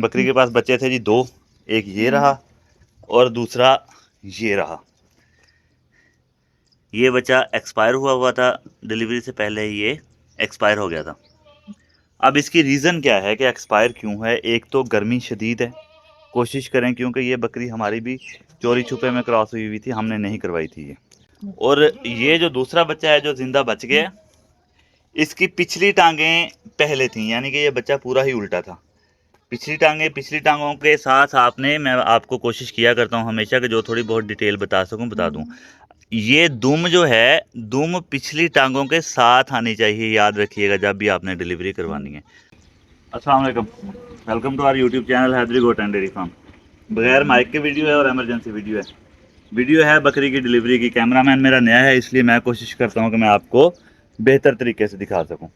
सकें। बकरी के पास बच्चे थे जी दो, एक ये रहा और दूसरा ये रहा। ये बच्चा एक्सपायर हुआ था, डिलीवरी से पहले ही ये एक्सपायर हो गया था। अब इसकी रीज़न क्या है कि एक्सपायर क्यों है? एक तो गर्मी शदीद है, कोशिश करें क्योंकि ये बकरी हमारी भी चोरी छुपे में क्रॉस हुई थी, हमने नहीं करवाई थी ये। और ये जो दूसरा बच्चा है जो जिंदा बच गया, इसकी पिछली टांगें पहले थी, यानी कि ये बच्चा पूरा ही उल्टा था। पिछली टांगों के साथ आपने, मैं आपको कोशिश किया करता हूँ हमेशा कि जो थोड़ी बहुत डिटेल बता सकूँ बता दूँ। ये दुम जो है, दुम पिछली टांगों के साथ आनी चाहिए, याद रखिएगा जब भी आपने डिलीवरी करवानी है। अस्सलाम वालेकुम, welcome to our YouTube channel Haidri goat and dairy farm. बगैर माइक के वीडियो है और इमरजेंसी वीडियो है बकरी की डिलीवरी की। कैमरामैन मेरा नया है, इसलिए मैं कोशिश करता हूँ कि मैं आपको बेहतर तरीके से दिखा सकूँ।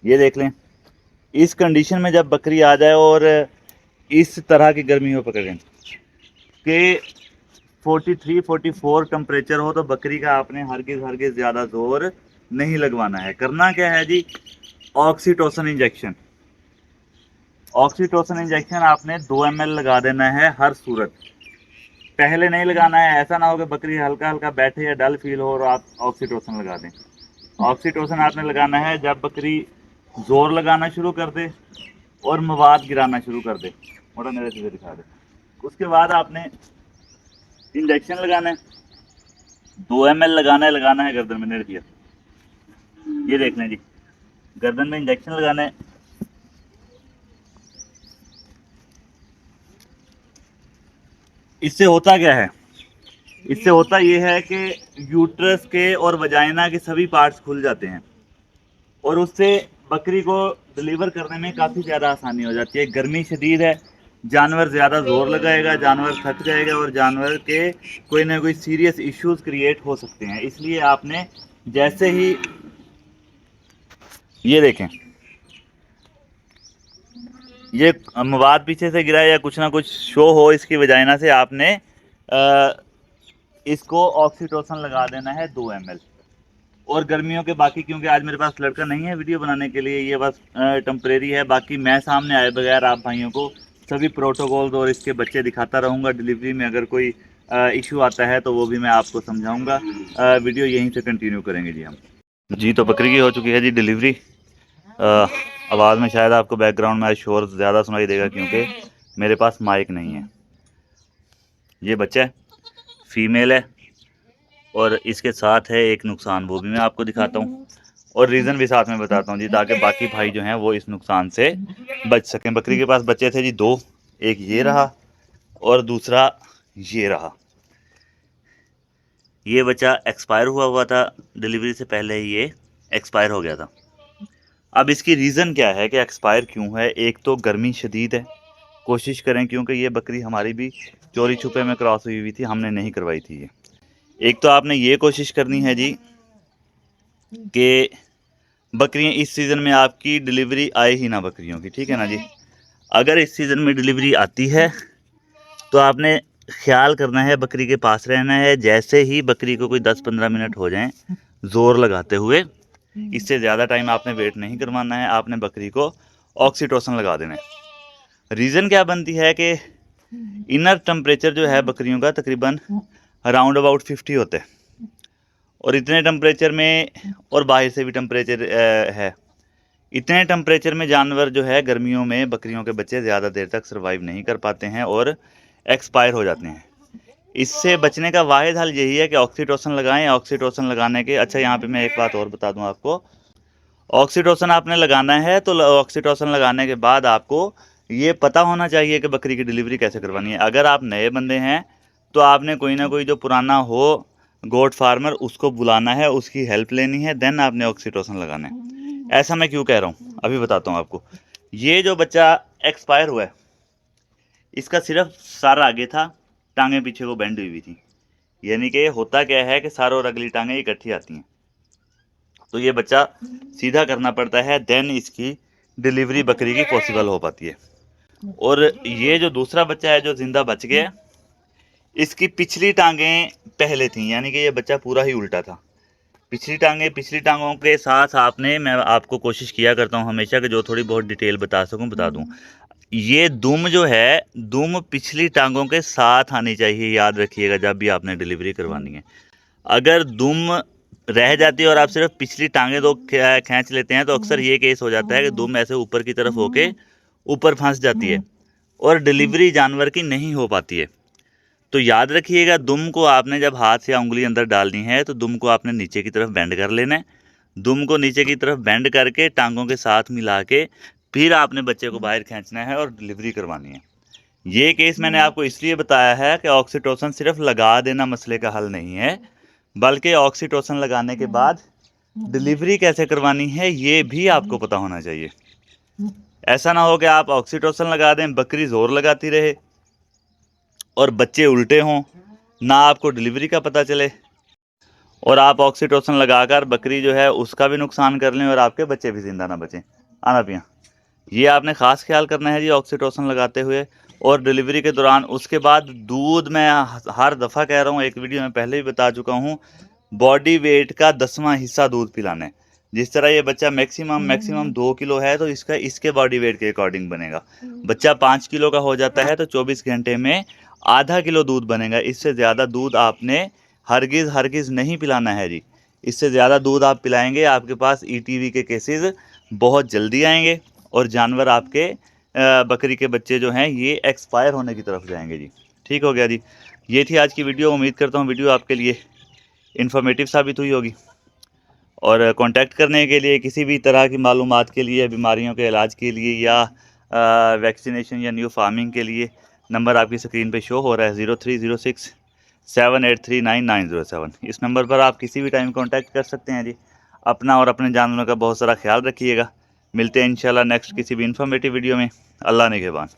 ये देख लें, इस कंडीशन में जब बकरी आ जाए और इस तरह की गर्मी हो पकड़ें कि 43-44 टेम्परेचर हो, तो बकरी का आपने हरगिज़ ज़्यादा जोर नहीं लगवाना है। करना क्या है जी, ऑक्सीटोसिन इंजेक्शन। ऑक्सीटोसिन इंजेक्शन आपने 2 ml लगा देना है हर सूरत। पहले नहीं लगाना है, ऐसा ना हो कि बकरी हल्का हल्का बैठे या डल फील हो और आप ऑक्सीटोसिन लगा दें। ऑक्सीटोसिन आपने लगाना है जब बकरी जोर लगाना शुरू कर दे और मवाद गिराना शुरू कर दे। मोटा मेरे सीधे दिखा दे। उसके बाद आपने इंजेक्शन लगाना है, 2 ml लगाना है गर्दन में। नेड़ दिया, ये देख लें जी, गर्दन में इंजेक्शन लगाना है। इससे होता क्या है? इससे होता ये है कि यूट्रस के और वजाइना के सभी पार्ट्स खुल जाते हैं और उससे बकरी को डिलीवर करने में काफ़ी ज़्यादा आसानी हो जाती है। गर्मी शदीद है, जानवर ज़्यादा ज़ोर लगाएगा, जानवर थक जाएगा और जानवर के कोई ना कोई सीरियस इश्यूज क्रिएट हो सकते हैं। इसलिए आपने जैसे ही ये देखें, ये मवाद पीछे से गिरा या कुछ ना कुछ शो हो इसकी वजाइना से, आपने इसको ऑक्सीटोसिन लगा देना है 2 ml। और गर्मियों के बाकी, क्योंकि आज मेरे पास लड़का नहीं है वीडियो बनाने के लिए, ये बस टेम्परेरी है, बाकी मैं सामने आए बगैर आप भाइयों को सभी प्रोटोकॉल्स और इसके बच्चे दिखाता रहूँगा। डिलीवरी में अगर कोई इशू आता है तो वो भी मैं आपको समझाऊँगा। वीडियो यहीं से कंटिन्यू करेंगे जी हम। जी, तो बकरी की हो चुकी है जी डिलीवरी। आवाज़ में शायद आपको बैकग्राउंड में शोर ज़्यादा सुनाई देगा क्योंकि मेरे पास माइक नहीं है। ये बच्चा है, फीमेल है और इसके साथ है एक नुकसान, वो भी मैं आपको दिखाता हूँ और रीज़न भी साथ में बताता हूँ जी, ताकि बाकी भाई जो हैं वो इस नुकसान से बच सकें। बकरी के पास बच्चे थे जी दो, एक ये रहा और दूसरा ये रहा। ये बच्चा एक्सपायर हुआ था, डिलीवरी से पहले ही ये एक्सपायर हो गया था। अब इसकी रीज़न क्या है कि एक्सपायर क्यों है? एक तो गर्मी शदीद है, कोशिश करें क्योंकि ये बकरी हमारी भी चोरी छुपे में क्रॉस हुई थी, हमने नहीं करवाई थी ये। एक तो आपने ये कोशिश करनी है जी कि बकरियां इस सीज़न में आपकी डिलीवरी आए ही ना बकरियों की, ठीक है ना जी। अगर इस सीज़न में डिलीवरी आती है तो आपने ख्याल करना है, बकरी के पास रहना है। जैसे ही बकरी को कोई 10-15 मिनट हो जाएं ज़ोर लगाते हुए, इससे ज़्यादा टाइम आपने वेट नहीं करवाना है, आपने बकरी को ऑक्सीटोसिन लगा देना है। रीज़न क्या बनती है कि इनर टेम्परेचर जो है बकरियों का तकरीबन अराउंड अबाउट 50 होता है और इतने टेम्परेचर में, और बाहर से भी टेम्परेचर है, इतने टेम्परेचर में जानवर जो है गर्मियों में बकरियों के बच्चे ज़्यादा देर तक सर्वाइव नहीं कर पाते हैं और एक्सपायर हो जाते हैं। इससे बचने का वाहिद हल यही है कि ऑक्सीटोसिन लगाएं। ऑक्सीटोसिन लगाने के, अच्छा यहाँ पे मैं एक बात और बता दूं आपको, ऑक्सीटोसिन आपने लगाना है तो ऑक्सीटोसिन लगाने के बाद आपको ये पता होना चाहिए कि बकरी की डिलीवरी कैसे करवानी है। अगर आप नए बंदे हैं तो आपने कोई ना कोई जो पुराना हो गोट फार्मर, उसको बुलाना है, उसकी हेल्प लेनी है, देन आपने ऑक्सीटोसिन लगाना है। ऐसा मैं क्यों कह रहा हूँ अभी बताता हूँ आपको। ये जो बच्चा एक्सपायर हुआ है, इसका सिर्फ सारा आगे था, टांगें पीछे को बेंड हुई हुई थी, यानी कि होता क्या है कि सारों और अगली टांगें इकट्ठी आती हैं, तो ये बच्चा सीधा करना पड़ता है, देन इसकी डिलीवरी बकरी की पॉसिबल हो पाती है। और ये जो दूसरा बच्चा है जो जिंदा बच गया, इसकी पिछली टांगें पहले थी, यानी कि ये बच्चा पूरा ही उल्टा था। पिछली टांगों के साथ आपने, मैं आपको कोशिश किया करता हूँ हमेशा कि जो थोड़ी बहुत डिटेल बता सकूँ बता दूँ। ये दुम जो है, दुम पिछली टांगों के साथ आनी चाहिए, याद रखिएगा जब भी आपने डिलीवरी करवानी है। अगर दुम रह जाती है और आप सिर्फ पिछली टांगें दो खींच लेते हैं तो अक्सर ये केस हो जाता है कि दुम ऐसे ऊपर की तरफ होके ऊपर फंस जाती है और डिलीवरी जानवर की नहीं हो पाती है। तो याद रखिएगा, दुम को आपने जब हाथ या उंगली अंदर डालनी है तो दुम को आपने नीचे की तरफ बेंड कर लेना है। दुम को नीचे की तरफ बेंड करके टांगों के साथ मिला के फिर आपने बच्चे को बाहर खींचना है और डिलीवरी करवानी है। ये केस मैंने आपको इसलिए बताया है कि ऑक्सीटोसिन सिर्फ लगा देना मसले का हल नहीं है, बल्कि ऑक्सीटोसिन लगाने के बाद डिलीवरी कैसे करवानी है ये भी आपको पता होना चाहिए। ऐसा ना हो कि आप ऑक्सीटोसिन लगा दें, बकरी जोर लगाती रहे और बच्चे उल्टे हों, ना आपको डिलीवरी का पता चले और आप ऑक्सीटोसिन लगाकर बकरी जो है उसका भी नुकसान कर लें और आपके बच्चे भी जिंदा ना बचें। आना पिया, ये आपने ख़ास ख्याल करना है जी ऑक्सीटोसिन लगाते हुए और डिलीवरी के दौरान। उसके बाद दूध, मैं हर दफ़ा कह रहा हूँ, एक वीडियो में पहले भी बता चुका हूँ, बॉडी वेट का 10वां हिस्सा दूध पिलाना है। जिस तरह ये बच्चा मैक्सिमम 2 किलो है तो इसके बॉडी वेट के अकॉर्डिंग बनेगा। बच्चा 5 किलो का हो जाता है तो 24 घंटे में आधा किलो दूध बनेगा। इससे ज़्यादा दूध आपने हरगिज़ नहीं पिलाना है जी। इससे ज़्यादा दूध आप पिलाएंगे आपके पास ईटीवी के केसेस बहुत जल्दी आएंगे और जानवर आपके बकरी के बच्चे जो हैं ये एक्सपायर होने की तरफ जाएंगे जी। ठीक हो गया जी। ये थी आज की वीडियो। उम्मीद करता हूँ वीडियो आपके लिए इन्फॉर्मेटिव साबित हुई होगी और कांटेक्ट करने के लिए, किसी भी तरह की मालूमात के लिए, बीमारियों के इलाज के लिए या वैक्सीनेशन या न्यू फार्मिंग के लिए, नंबर आपकी स्क्रीन पे शो हो रहा है 030678399907। इस नंबर पर आप किसी भी टाइम कांटेक्ट कर सकते हैं जी। अपना और अपने जानवरों का बहुत सारा ख्याल रखिएगा। मिलते हैं इंशाल्लाह नेक्स्ट किसी भी इन्फॉर्मेटिव वीडियो में। अल्लाह निगहबान।